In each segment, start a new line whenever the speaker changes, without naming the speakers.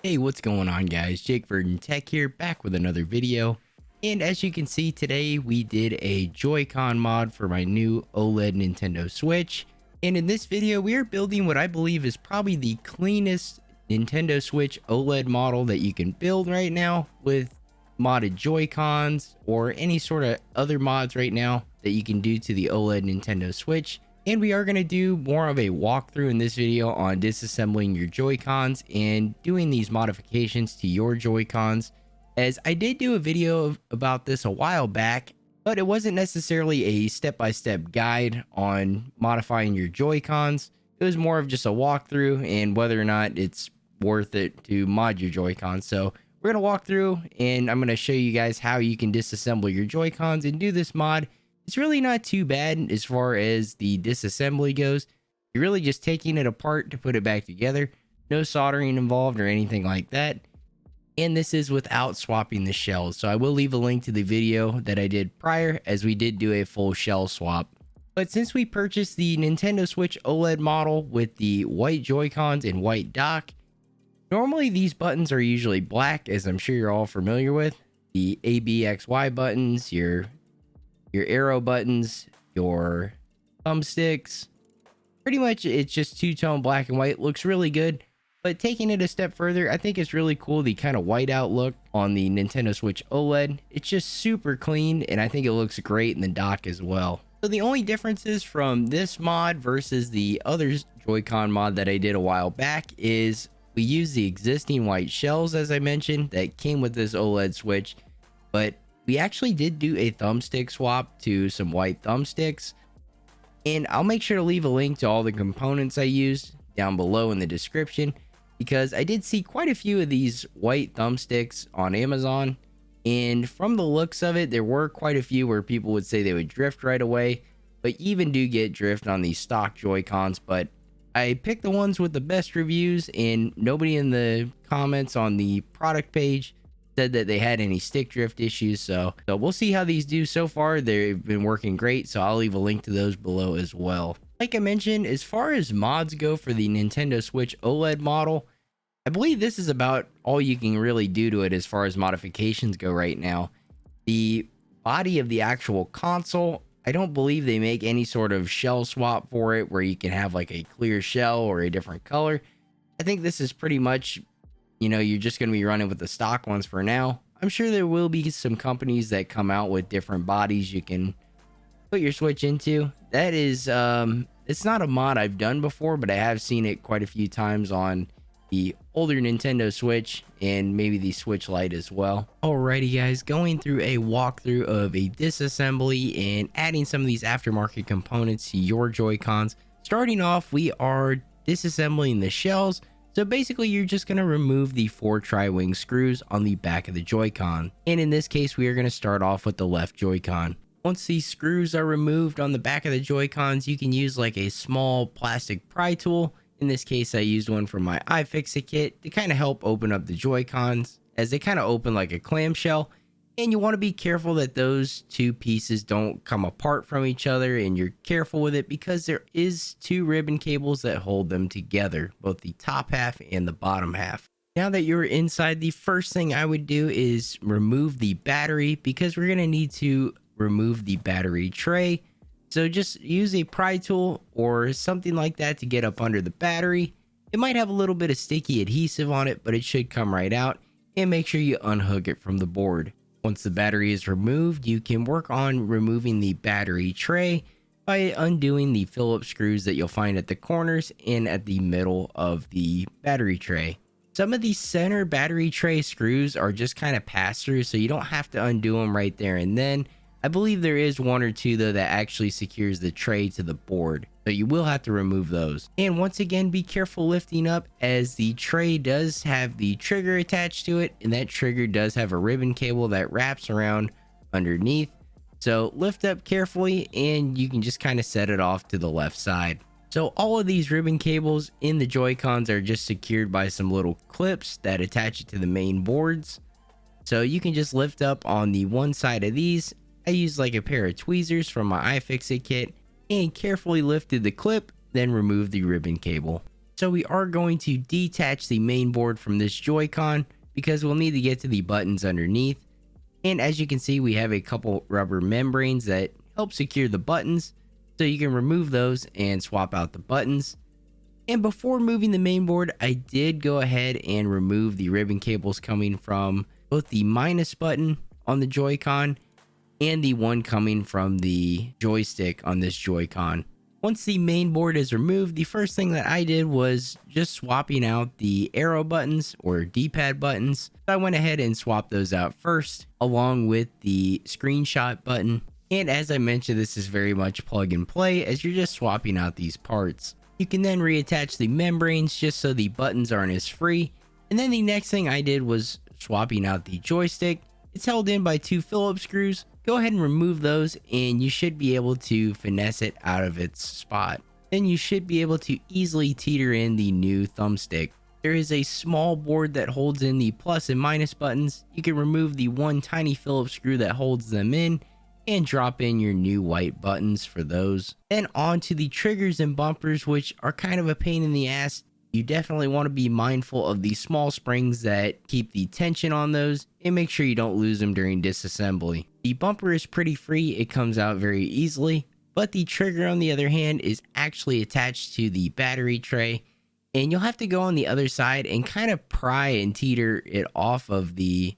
Hey, what's going on guys? Jake Verdon Tech here, back with another video. And as you can see today, we did a Joycon mod for my new OLED Nintendo Switch. And in this video, we are building what I believe is probably the cleanest Nintendo Switch OLED model that you can build right now with modded Joy-Cons or any sort of other mods right now that you can do to the OLED Nintendo Switch. And we are going to do more of a walkthrough in this video on disassembling your Joy-Cons and doing these modifications to your Joy-Cons, as I did do a video about this a while back, but it wasn't necessarily a step-by-step guide on modifying your Joy-Cons. It was more of just a walkthrough and whether or not it's worth it to mod your Joy-Cons. So we're going to walk through and I'm going to show you guys how you can disassemble your Joy-Cons and do this mod. It's really not too bad as far as the disassembly goes. You're really just taking it apart to put it back together. No soldering involved or anything like that. And this is without swapping the shells. So I will leave a link to the video that I did prior, as we did do a full shell swap. But since we purchased the Nintendo Switch OLED model with the white Joy-Cons and white dock, normally these buttons are usually black, as I'm sure you're all familiar with. The A, B, X, Y buttons, your arrow buttons, your thumbsticks. Pretty much it's just two-tone black and white. Looks really good. But taking it a step further, I think it's really cool the kind of whiteout look on the Nintendo Switch OLED. It's just super clean and I think it looks great in the dock as well. So the only differences from this mod versus the other Joy-Con mod that I did a while back is we use the existing white shells, as I mentioned, that came with this OLED Switch, but we actually did do a thumbstick swap to some white thumbsticks, and I'll make sure to leave a link to all the components I used down below in the description, because I did see quite a few of these white thumbsticks on Amazon, and from the looks of it, there were quite a few where people would say they would drift right away, but you even do get drift on these stock Joy-Cons. But I picked the ones with the best reviews, and nobody in the comments on the product page said that they had any stick drift issues. So we'll see how these do so far. They've been working great, so I'll leave a link to those below as well. Like I mentioned, as far as mods go for the Nintendo Switch OLED model, I believe this is about all you can really do to it as far as modifications go right now. The body of the actual console, I don't believe they make any sort of shell swap for it where you can have like a clear shell or a different color. I think this is pretty much, you know, you're just going to be running with the stock ones for now. I'm sure there will be some companies that come out with different bodies you can put your Switch into. That is, it's not a mod I've done before, but I have seen it quite a few times on the older Nintendo Switch and maybe the Switch Lite as well. Alrighty guys, going through a walkthrough of a disassembly and adding some of these aftermarket components to your Joy-Cons. Starting off, we are disassembling the shells. So basically, you're just going to remove the 4 tri-wing screws on the back of the Joy-Con. And in this case, we are going to start off with the left Joy-Con. Once these screws are removed on the back of the Joy-Cons, you can use like a small plastic pry tool. In this case, I used one from my iFixit kit to kind of help open up the Joy-Cons, as they kind of open like a clamshell. And you want to be careful that those two pieces don't come apart from each other, and you're careful with it because there is 2 ribbon cables that hold them together, both the top half and the bottom half. Now that you're inside, the first thing I would do is remove the battery, because we're going to need to remove the battery tray. So just use a pry tool or something like that to get up under the battery. It might have a little bit of sticky adhesive on it, but it should come right out, and make sure you unhook it from the board. Once the battery is removed, you can work on removing the battery tray by undoing the Phillips screws that you'll find at the corners and at the middle of the battery tray. Some of these center battery tray screws are just kind of pass-through, so you don't have to undo them right there and then. I believe there is 1 or 2 though that actually secures the tray to the board, so you will have to remove those. And once again, be careful lifting up, as the tray does have the trigger attached to it, and that trigger does have a ribbon cable that wraps around underneath. So lift up carefully and you can just kind of set it off to the left side. So all of these ribbon cables in the Joy-Cons are just secured by some little clips that attach it to the main boards. So you can just lift up on the one side of these. I used like a pair of tweezers from my iFixit kit and carefully lifted the clip, then removed the ribbon cable. So we are going to detach the main board from this Joy-Con because we'll need to get to the buttons underneath. And as you can see, we have a couple rubber membranes that help secure the buttons, so you can remove those and swap out the buttons. And before moving the main board, I did go ahead and remove the ribbon cables coming from both the minus button on the Joy-Con and the one coming from the joystick on this Joy-Con. Once the main board is removed, the first thing that I did was just swapping out the arrow buttons or D-pad buttons. So I went ahead and swapped those out first, along with the screenshot button. And as I mentioned, this is very much plug and play as you're just swapping out these parts. You can then reattach the membranes just so the buttons aren't as free. And then the next thing I did was swapping out the joystick. It's held in by 2 Phillips screws. Go ahead and remove those and you should be able to finesse it out of its spot. Then you should be able to easily teeter in the new thumbstick. There is a small board that holds in the plus and minus buttons. You can remove the one tiny Phillips screw that holds them in and drop in your new white buttons for those. Then on to the triggers and bumpers, which are kind of a pain in the ass. You definitely want to be mindful of the small springs that keep the tension on those and make sure you don't lose them during disassembly. The bumper is pretty free, it comes out very easily, but the trigger on the other hand is actually attached to the battery tray, and you'll have to go on the other side and kind of pry and teeter it off of the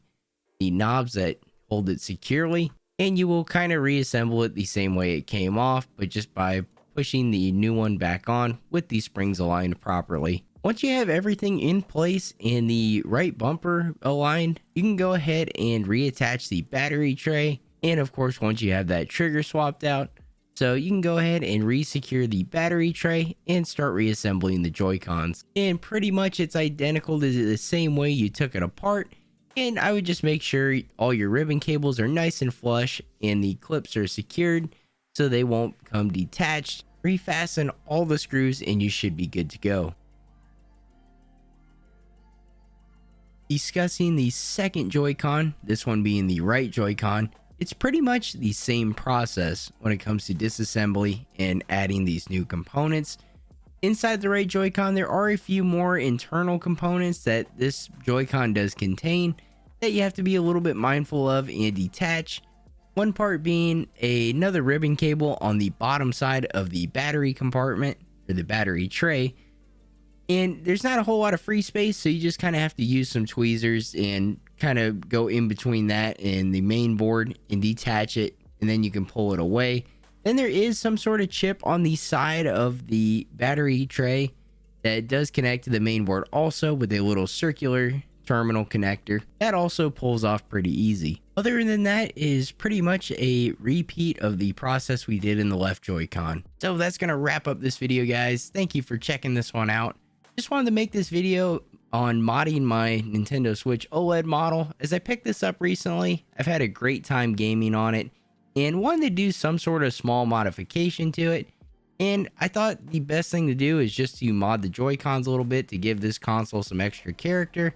knobs that hold it securely, and you will kind of reassemble it the same way it came off, but just by pushing the new one back on with the springs aligned properly. Once you have everything in place and the right bumper aligned, you can go ahead and reattach the battery tray. And of course, once you have that trigger swapped out, so you can go ahead and re-secure the battery tray and start reassembling the Joy-Cons. And pretty much it's identical to the same way you took it apart. And I would just make sure all your ribbon cables are nice and flush and the clips are secured so they won't come detached. Refasten all the screws and you should be good to go. Discussing the second Joy-Con, this one being the right Joy-Con, it's pretty much the same process when it comes to disassembly and adding these new components. Inside the right Joy-Con, there are a few more internal components that this Joy-Con does contain that you have to be a little bit mindful of and detach. One part being another ribbon cable on the bottom side of the battery compartment or the battery tray. And there's not a whole lot of free space, so you just kind of have to use some tweezers and kind of go in between that and the main board and detach it, and then you can pull it away. Then there is some sort of chip on the side of the battery tray that does connect to the main board also with a little circular terminal connector. That also pulls off pretty easy. Other than that is pretty much a repeat of the process we did in the left Joy-Con. So that's going to wrap up this video, guys. Thank you for checking this one out. Just wanted to make this video on modding my Nintendo Switch OLED model. As I picked this up recently, I've had a great time gaming on it and wanted to do some sort of small modification to it. And I thought the best thing to do is just to mod the Joy-Cons a little bit to give this console some extra character.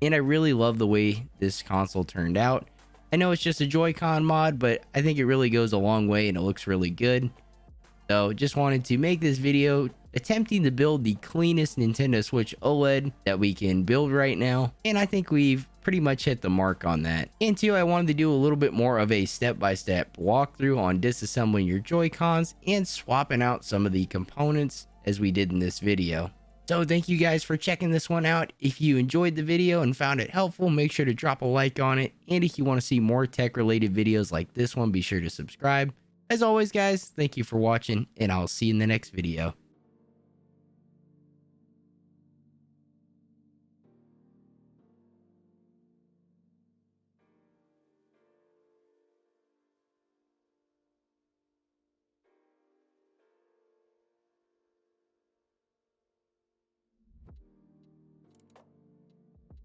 And I really love the way this console turned out. I know it's just a Joy-Con mod, but I think it really goes a long way and it looks really good. So just wanted to make this video attempting to build the cleanest Nintendo Switch OLED that we can build right now. And I think we've pretty much hit the mark on that. And two, I wanted to do a little bit more of a step-by-step walkthrough on disassembling your Joy-Cons and swapping out some of the components as we did in this video. So thank you guys for checking this one out. If you enjoyed the video and found it helpful, make sure to drop a like on it. And if you want to see more tech related videos like this one, be sure to subscribe. As always, guys, thank you for watching and I'll see you in the next video.